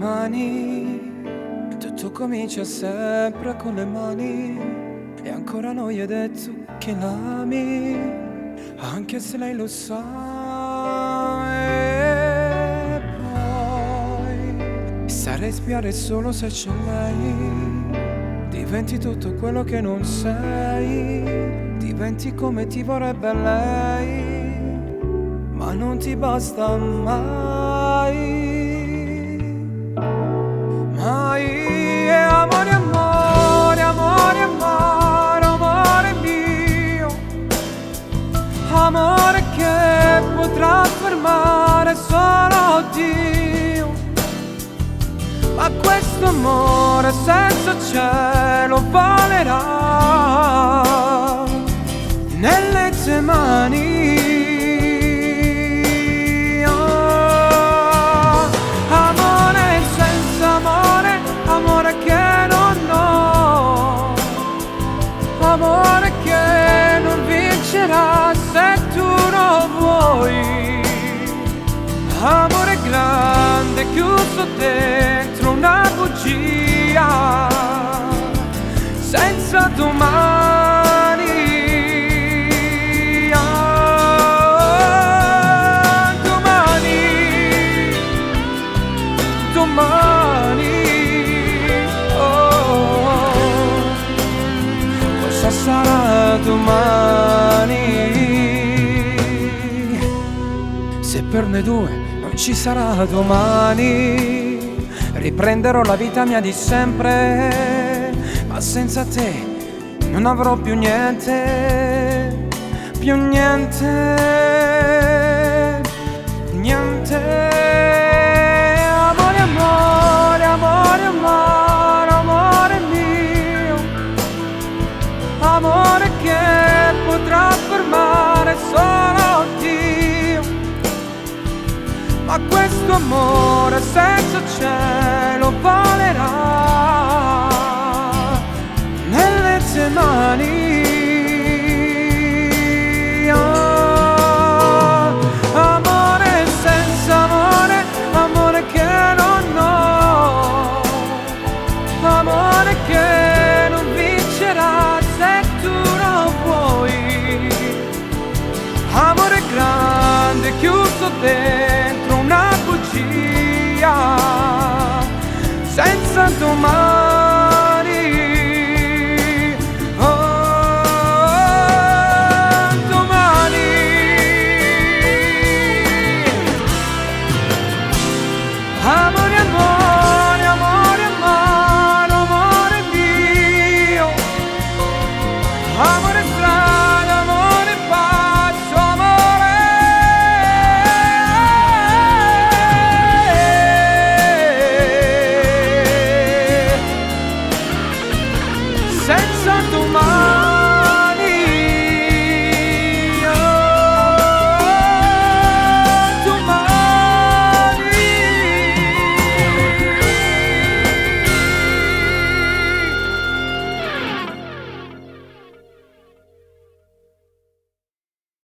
mani, tutto comincia sempre con le mani, e ancora non gli hai detto che l'ami, anche se lei lo sa. E poi sarei spiare solo se c'è lei, diventi tutto quello che non sei, diventi come ti vorrebbe lei, ma non ti basta mai. Mai. E amore, amore, amore, amore, amore mio, amore che potrà fermare solo Dio, ma questo amore senza cielo valerà nelle tue mani. Amore che non vincerà se tu lo vuoi, amore grande chiuso dentro una bugia, senza domani. Ah, domani, domani. Sarà domani. Se per noi due non ci sarà domani, riprenderò la vita mia di sempre, ma senza te non avrò più niente, più niente, niente. Amore, amore, amore, amore, amore mio, amore che potrà fermare solo Dio, ma questo amore senza cielo valerà nelle tue mani. Ah, amore senza amore, amore che non ho, amore che non vincerà se tu lo vuoi, amore grande chiuso dentro una bugia, senza domani. Oh, domani. Amore